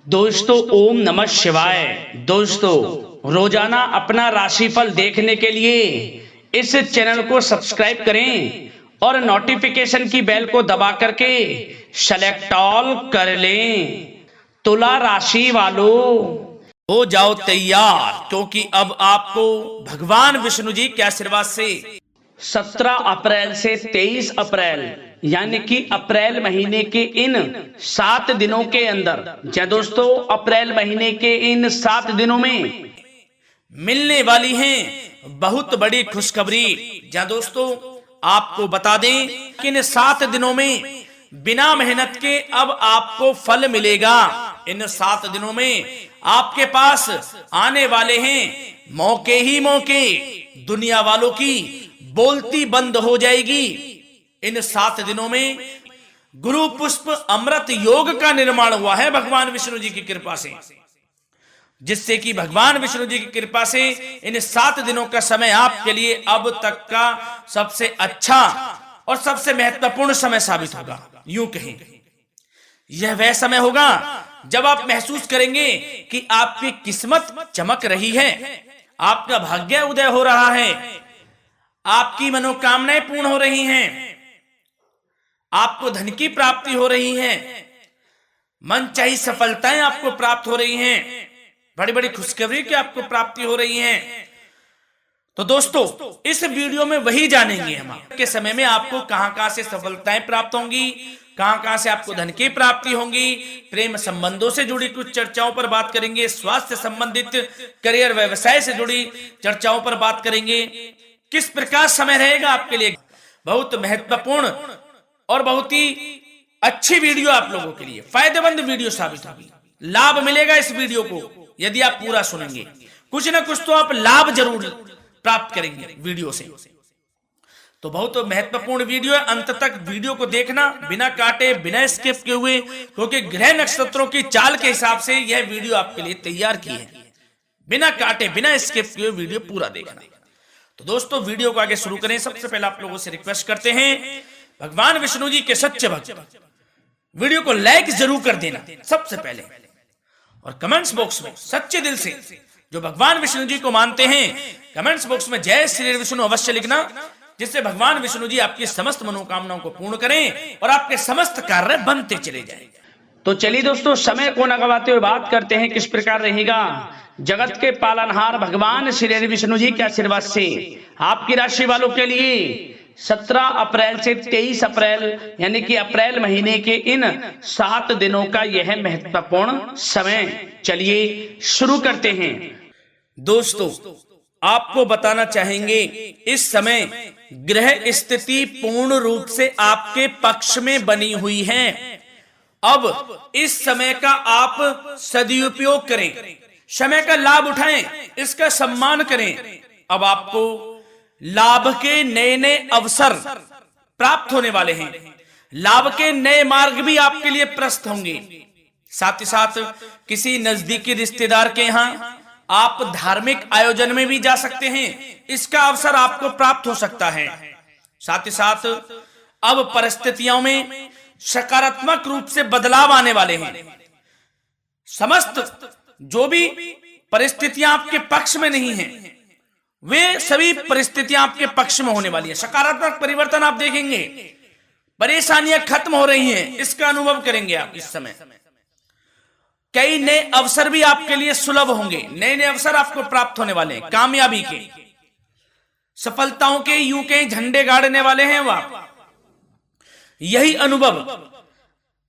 दोस्तों ओम नमः शिवाय। दोस्तों रोजाना अपना राशिफल देखने के लिए इस चैनल को सब्सक्राइब करें और नोटिफिकेशन की बेल को दबा करके सेलेक्ट ऑल कर लें। तुला राशि वालों हो जाओ तैयार, क्योंकि अब आपको भगवान विष्णु जी के आशीर्वाद से 17 अप्रैल से 23 अप्रैल यानी कि अप्रैल महीने के इन 7 दिनों के अंदर, क्या दोस्तों अप्रैल महीने के इन 7 दिनों में मिलने वाली हैं बहुत बड़ी खुशखबरी। जहां दोस्तों आपको बता दें कि इन 7 दिनों में बिना मेहनत के अब आपको फल मिलेगा। इन 7 दिनों में आपके पास आने वाले हैं मौके ही मौके। दुनिया वालों की बोलती बंद हो जाएगी। इन 7 दिनों में गुरु पुष्प अमृत योग का निर्माण हुआ है भगवान विष्णु जी की कृपा से, जिससे कि भगवान विष्णु जी की कृपा से इन 7 दिनों का समय आपके लिए अब तक का सबसे अच्छा और सबसे महत्वपूर्ण समय साबित होगा। यूं कहें यह वह समय होगा जब आप महसूस करेंगे कि आपकी किस्मत चमक रही है, आपका भाग्य उदय हो रहा है, आपकी मनोकामनाएं पूर्ण हो रही हैं, आपको धन की प्राप्ति हो रही है, मनचाही सफलताएं आपको प्राप्त हो रही हैं, बड़ी बड़ी खुशखबरी की आपको प्राप्ति हो रही है। तो दोस्तों इस वीडियो में वही जानेंगे हम के समय में आपको कहां से सफलताएं प्राप्त होंगी, कहां से आपको धन की प्राप्ति होंगी, प्रेम संबंधों से जुड़ी कुछ चर्चाओं पर बात करेंगे, स्वास्थ्य संबंधित करियर व्यवसाय से जुड़ी चर्चाओं पर बात करेंगे। किस प्रकार समय रहेगा आपके लिए, बहुत महत्वपूर्ण और बहुत ही अच्छी वीडियो आप लोगों के लिए फायदेमंद वीडियो साबित होगी। लाभ मिलेगा इस वीडियो को यदि आप पूरा सुनेंगे, कुछ ना कुछ तो आप लाभ जरूर प्राप्त करेंगे वीडियो से। तो बहुत महत्वपूर्ण वीडियो है, अंत तक वीडियो को देखना बिना काटे बिना स्किप किए हुए, क्योंकि ग्रह नक्षत्रों की चाल के हिसाब से यह वीडियो आपके लिए तैयार की है। बिना काटे बिना स्किप किए वीडियो पूरा देखना। तो दोस्तों वीडियो को आगे शुरू करें। सबसे पहले आप लोगों से रिक्वेस्ट करते हैं, भगवान विष्णु जी के सच्चे भक्त वीडियो को लाइक जरूर कर देना सबसे पहले, और कमेंट्स बॉक्स में सच्चे दिल से जो भगवान विष्णु जी को मानते हैं कमेंट्स बॉक्स में जय श्री विष्णु अवश्य लिखना, जिससे भगवान विष्णु जी आपकी समस्त मनोकामनाओं को पूर्ण करें और आपके समस्त कार्य बनते चले जाएं। तो चलिए दोस्तों समय को न गवाते हुए बात करते हैं किस प्रकार रहेगा जगत के पालनहार भगवान श्री विष्णु जी के आशीर्वाद से आपकी राशि वालों के लिए 17 अप्रैल से 23 अप्रैल यानी कि अप्रैल महीने के इन 7 दिनों का यह महत्वपूर्ण समय। चलिए शुरू करते हैं। दोस्तों आपको बताना चाहेंगे इस समय ग्रह स्थिति पूर्ण रूप से आपके पक्ष में बनी हुई है। अब इस समय का आप सदुपयोग करें, समय का लाभ उठाएं, इसका सम्मान करें। अब आपको लाभ के नए नए अवसर प्राप्त होने वाले हैं, लाभ के नए मार्ग भी आपके लिए प्रशस्त होंगे। साथ ही साथ किसी नजदीकी रिश्तेदार के यहाँ आप धार्मिक आयोजन में भी जा सकते हैं, इसका अवसर आपको प्राप्त हो सकता है। साथ ही साथ अब परिस्थितियों में सकारात्मक रूप से बदलाव आने वाले हैं। समस्त जो भी परिस्थितियां आपके पक्ष में नहीं हैं, वे सभी परिस्थितियां आपके पक्ष में होने वाली है। सकारात्मक परिवर्तन आप देखेंगे, परेशानियां खत्म हो रही हैं, इसका अनुभव करेंगे आप इस समय। कई नए अवसर भी आपके लिए सुलभ होंगे, नए नए अवसर आपको प्राप्त होने वाले हैं, कामयाबी के, सफलताओं के, यूं के झंडे गाड़ने वाले हैं वह। यही अनुभव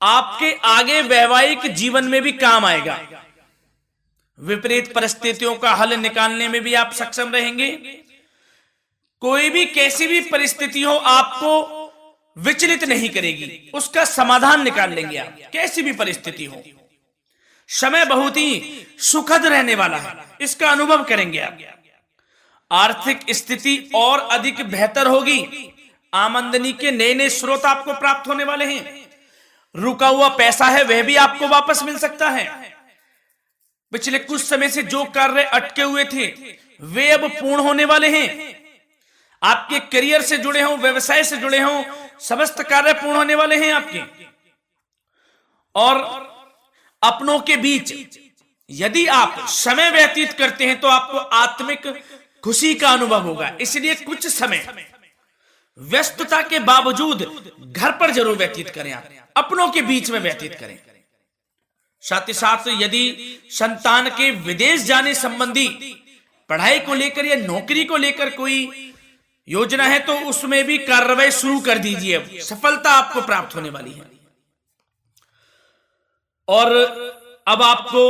आपके आगे वैवाहिक जीवन में भी काम आएगा। विपरीत परिस्थितियों का हल निकालने में भी आप सक्षम रहेंगे। कोई भी कैसी भी परिस्थिति हो आपको विचलित नहीं करेगी, उसका समाधान निकाल लेंगे आप, कैसी भी परिस्थिति हो। समय बहुत ही सुखद रहने वाला है, इसका अनुभव करेंगे आप। आर्थिक स्थिति और अधिक बेहतर होगी, आमदनी के नए नए स्रोत आपको प्राप्त होने वाले हैं। रुका हुआ पैसा है वह भी आपको वापस मिल सकता है। पिछले कुछ समय से जो कार्य अटके हुए थे वे अब पूर्ण होने वाले हैं। आपके करियर से जुड़े हों, व्यवसाय से जुड़े हों, समस्त कार्य पूर्ण होने वाले हैं आपके। और अपनों के बीच यदि आप समय व्यतीत करते हैं तो आपको आत्मिक खुशी का अनुभव होगा। इसलिए कुछ समय व्यस्तता के बावजूद घर पर जरूर व्यतीत करें, आप अपनों के बीच में व्यतीत करें। साथ ही साथ यदि संतान के विदेश जाने संबंधी पढ़ाई को लेकर या नौकरी को लेकर कोई योजना है तो उसमें भी कार्रवाई शुरू कर दीजिए, सफलता आपको प्राप्त होने वाली है। और अब आपको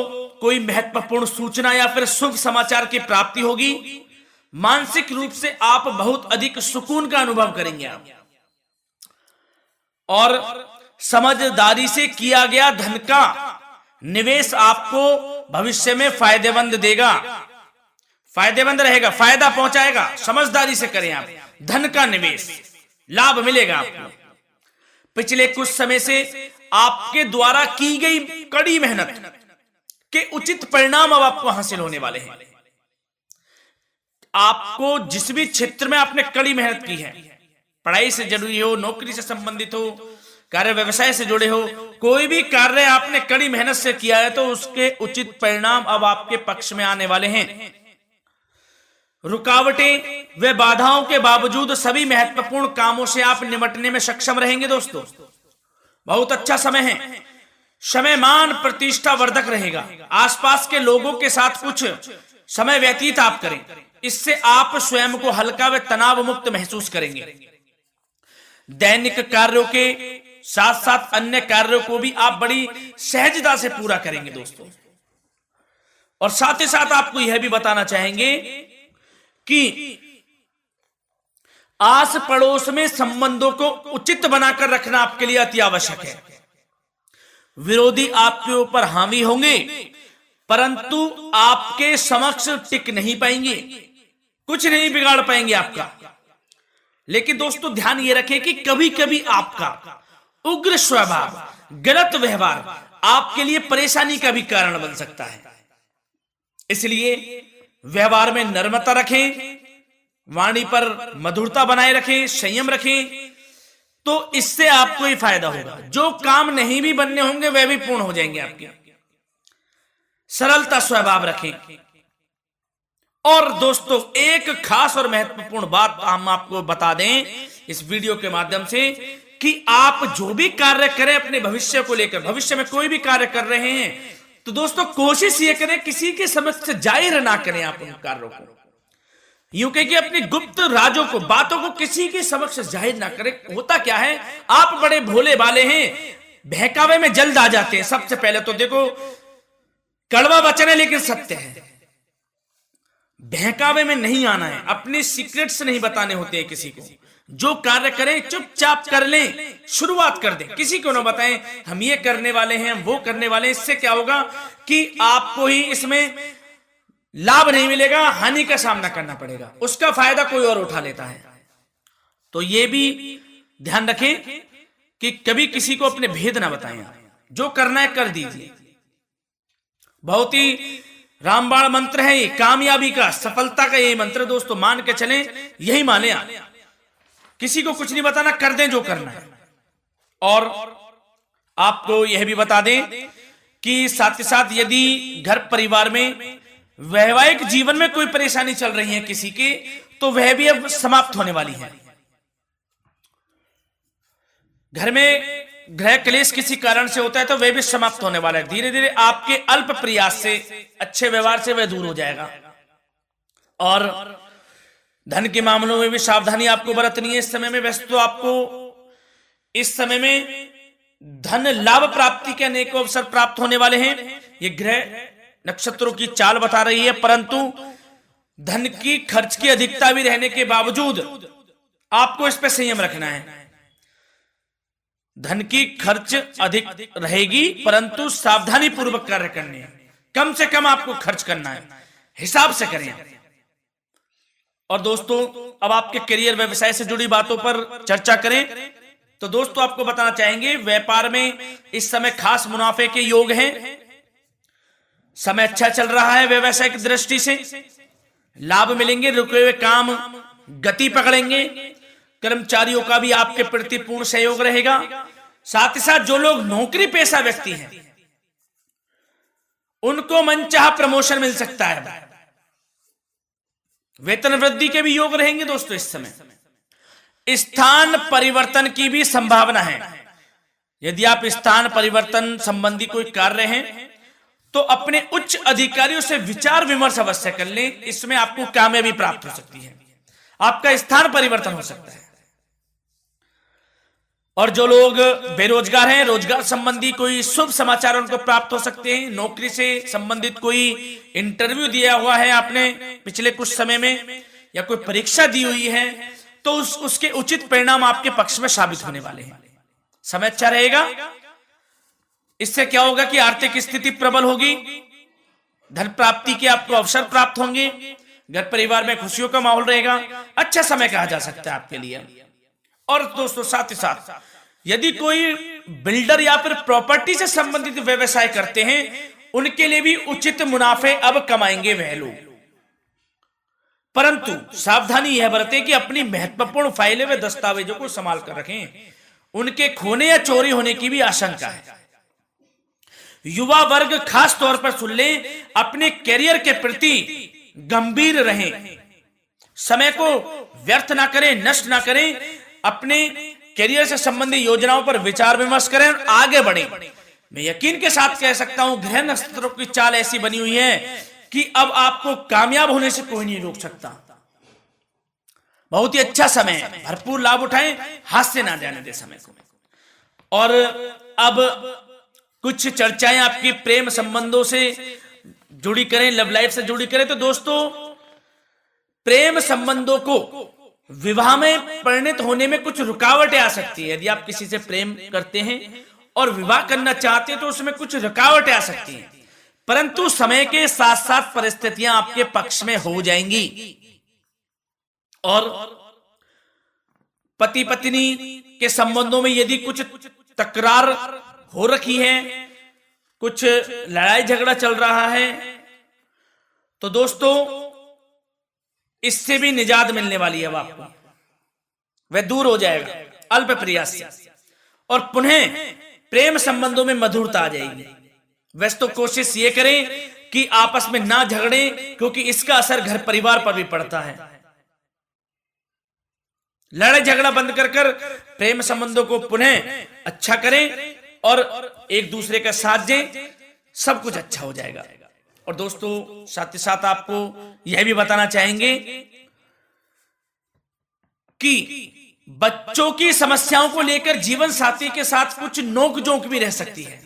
कोई महत्वपूर्ण सूचना या फिर शुभ समाचार की प्राप्ति होगी। मानसिक रूप से आप बहुत अधिक सुकून का अनुभव करेंगे आप, और समझदारी से किया गया धन का निवेश आपको भविष्य में फायदेमंद देगा, फायदेमंद रहेगा, फायदा पहुंचाएगा। समझदारी से करें आप, धन का निवेश, लाभ मिलेगा आपको। पिछले कुछ समय से आपके द्वारा की गई कड़ी मेहनत के उचित परिणाम अब आपको हासिल होने वाले हैं। आपको जिस भी क्षेत्र में आपने कड़ी मेहनत की है, पढ़ाई से जुड़ी हो, नौकरी से संबंधित हो, कार्य व्यवसाय से जुड़े हो, कोई भी कार्य आपने कड़ी मेहनत से किया है तो उसके उचित परिणाम अब आपके पक्ष में आने वाले हैं। रुकावटें व बाधाओं के बावजूद सभी महत्वपूर्ण कामों से आप निपटने में सक्षम रहेंगे। दोस्तों बहुत अच्छा समय है, समय मान प्रतिष्ठा वर्धक रहेगा। आसपास के लोगों के साथ कुछ समय व्यतीत आप करें, इससे आप स्वयं को हल्का व तनाव मुक्त महसूस करेंगे। दैनिक कार्यों के साथ साथ अन्य कार्यों को भी आप बड़ी सहजता से पूरा करेंगे दोस्तों। और साथ ही साथ आपको यह भी बताना चाहेंगे कि आस पड़ोस में संबंधों को उचित बनाकर रखना आपके लिए अति आवश्यक है। विरोधी आपके ऊपर हावी होंगे परंतु आपके समक्ष टिक नहीं पाएंगे, कुछ नहीं बिगाड़ पाएंगे आपका। लेकिन दोस्तों ध्यान ये रखें कि कभी कभी आपका उग्र स्वभाव, गलत व्यवहार आपके लिए परेशानी का भी कारण बन सकता है। इसलिए व्यवहार में नम्रता रखें, वाणी पर मधुरता बनाए रखें, संयम रखें, तो इससे आपको ही फायदा होगा। जो काम नहीं भी बनने होंगे वह भी पूर्ण हो जाएंगे आपके। सरलता स्वभाव रखें। और दोस्तों एक खास और महत्वपूर्ण बात हम आपको बता दें इस वीडियो के माध्यम से कि आप जो भी कार्य करें अपने भविष्य को लेकर, भविष्य में कोई भी कार्य कर रहे हैं तो दोस्तों कोशिश ये करें किसी के समक्ष जाहिर ना करें आप उन कार्यों को। यूं कह कि अपनी गुप्त राजों को, बातों को किसी के समक्ष जाहिर ना करें। होता क्या है, आप बड़े भोले भाले हैं, बहकावे में जल्द आ जाते हैं। सबसे पहले तो देखो कड़वा वचन है लेकिन सत्य है, बहकावे में नहीं आना है, अपने सीक्रेट्स नहीं बताने होते हैं किसी को। जो कार्य करें चुपचाप कर लें, शुरुआत कर दें, किसी को ना बताएं हम ये करने वाले हैं, वो करने वाले हैं। इससे क्या होगा कि आपको ही इसमें लाभ नहीं मिलेगा, हानि का सामना करना पड़ेगा, उसका फायदा कोई और उठा लेता है। तो ये भी ध्यान रखें कि कभी किसी को अपने भेद ना बताएं, जो करना है कर दीजिए। बहुत ही रामबाण मंत्र है ये, कामयाबी का, सफलता का यही मंत्र दोस्तों, मान के चलें, यही माने आप। किसी को कुछ नहीं बताना, कर दें जो करना है। और आपको यह भी बता दें कि साथ ही साथ यदि घर परिवार में वैवाहिक जीवन में कोई परेशानी चल रही है किसी की, तो वह भी अब समाप्त होने वाली है। घर में गृह क्लेश किसी कारण से होता है तो वह भी समाप्त होने वाला है। धीरे धीरे आपके अल्प प्रयास से, अच्छे व्यवहार से वह दूर हो जाएगा। और धन के मामलों में भी सावधानी आपको बरतनी है इस समय में। वैसे तो आपको इस समय में धन लाभ प्राप्ति के अनेक अवसर प्राप्त होने वाले हैं, ये ग्रह नक्षत्रों की चाल बता रही है। परंतु धन की खर्च की अधिकता भी रहने के बावजूद आपको इस पर संयम रखना है। धन की खर्च अधिक रहेगी परंतु सावधानी पूर्वक कार्य करने हैं, कम से कम आपको खर्च करना है, हिसाब से करें। और दोस्तों अब आपके करियर व्यवसाय से जुड़ी बातों पर चर्चा करें तो दोस्तों आपको बताना चाहेंगे व्यापार में इस समय खास मुनाफे के योग हैं। समय अच्छा चल रहा है, व्यवसाय की दृष्टि से लाभ मिलेंगे, रुके हुए काम गति पकड़ेंगे, कर्मचारियों का भी आपके प्रति पूर्ण सहयोग रहेगा। साथ ही साथ जो लोग नौकरी पेशा व्यक्ति हैं उनको मनचाहा प्रमोशन मिल सकता है। वेतन वृद्धि के भी योग रहेंगे दोस्तों इस समय। स्थान परिवर्तन की भी संभावना है। यदि आप स्थान परिवर्तन संबंधी कोई कार्य हैं तो अपने उच्च अधिकारियों से विचार विमर्श अवश्य कर लें, इसमें आपको कामयाबी प्राप्त हो सकती है, आपका स्थान परिवर्तन हो सकता है। और जो लोग बेरोजगार हैं, रोजगार संबंधी कोई शुभ समाचार उनको प्राप्त हो सकते हैं। नौकरी से संबंधित कोई इंटरव्यू दिया हुआ है आपने पिछले कुछ समय में, या कोई परीक्षा दी हुई है, तो उसके उचित परिणाम आपके पक्ष में साबित होने वाले हैं। समय अच्छा रहेगा। इससे क्या होगा कि आर्थिक स्थिति प्रबल होगी, धन प्राप्ति के आपको अवसर प्राप्त होंगे, घर परिवार में खुशियों का माहौल रहेगा। अच्छा समय कहा जा सकता है आपके लिए। और दोस्तों साथ ही साथ यदि कोई बिल्डर या फिर प्रॉपर्टी से संबंधित व्यवसाय करते हैं, उनके लिए भी उचित मुनाफे अब कमाएंगे वह लोग। परंतु सावधानी यह बरतें कि अपनी महत्वपूर्ण फाइलें व दस्तावेजों को संभाल कर रखें, उनके खोने या चोरी होने की भी आशंका है। युवा वर्ग खास तौर पर सुन लें, अपने करियर के प्रति गंभीर रहें, समय को व्यर्थ ना करें, नष्ट ना करें, अपने करियर से संबंधित योजनाओं पर विचार विमर्श करें और आगे बढ़ें। मैं यकीन के साथ कह सकता हूं, ग्रह नक्षत्रों की चाल ऐसी बनी हुई है कि अब आपको कामयाब होने से कोई नहीं रोक सकता। बहुत ही अच्छा समय है, भरपूर लाभ उठाएं, हाथ से ना जाने दे समय को। और अब कुछ चर्चाएं आपकी प्रेम संबंधों से जुड़ी करें, लव लाइफ से जुड़ी करें। तो दोस्तों प्रेम संबंधों को विवाह में परिणत होने में कुछ रुकावटें आ सकती है। यदि आप किसी से प्रेम करते हैं और विवाह करना चाहते हैं तो उसमें कुछ रुकावटें आ सकती हैं, परंतु समय के साथ साथ परिस्थितियां आपके पक्ष में हो जाएंगी। और पति पत्नी के संबंधों में यदि कुछ तकरार हो रखी है, कुछ लड़ाई झगड़ा चल रहा है, तो दोस्तों इससे भी निजात मिलने वाली है। अब आपको वह दूर हो जाएगा अल्प प्रयास से, और पुनः प्रेम संबंधों में मधुरता आ जाएगी। वैसे तो कोशिश ये करें कि आपस में ना झगड़ें, क्योंकि इसका असर घर परिवार पर भी पड़ता है। लड़ाई झगड़ा बंद कर प्रेम संबंधों को पुनः अच्छा करें और एक दूसरे का साथ दें, सब कुछ अच्छा हो जाएगा। और दोस्तों साथ ही साथ आपको यह भी बताना चाहेंगे कि बच्चों की समस्याओं को लेकर जीवन साथी के साथ कुछ नोकझोंक भी रह सकती है,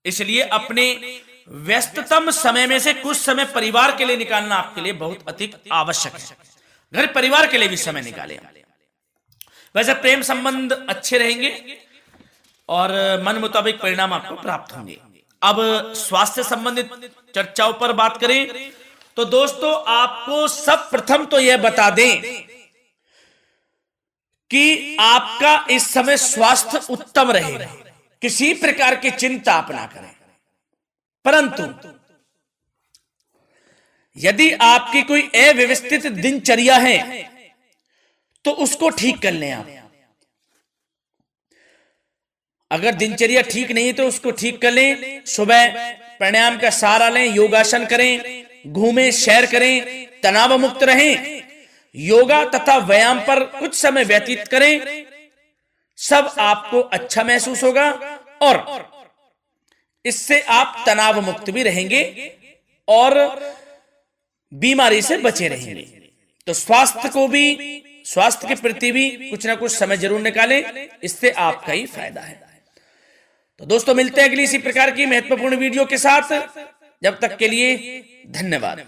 इसलिए अपने व्यस्ततम समय में से कुछ समय परिवार के लिए निकालना आपके लिए बहुत अधिक आवश्यक है। घर परिवार के लिए भी समय निकालें। वैसे प्रेम संबंध अच्छे रहेंगे और मन मुताबिक परिणाम आपको प्राप्त होंगे। अब स्वास्थ्य संबंधित चर्चाओं पर बात करें तो दोस्तों आपको सब प्रथम तो यह बता दें कि आपका इस समय स्वास्थ्य उत्तम रहेगा, किसी प्रकार की चिंता आप ना करें। परंतु यदि आपकी कोई अव्यवस्थित दिनचर्या है तो उसको ठीक कर लें आप। अगर दिनचर्या ठीक नहीं तो उसको ठीक कर लें। सुबह प्राणायाम का सहारा लें, योगासन करें, घूमें, सैर करें, तनाव मुक्त रहें, योगा तथा व्यायाम पर कुछ समय व्यतीत करें। सब आपको अच्छा महसूस होगा और इससे आप तनाव मुक्त भी रहेंगे और बीमारी से बचे रहेंगे। तो स्वास्थ्य के प्रति भी कुछ ना कुछ समय जरूर निकालें, इससे आपका ही फायदा है। तो दोस्तों मिलते हैं अगली इसी प्रकार की महत्वपूर्ण वीडियो के साथ। जब तक के लिए धन्यवाद।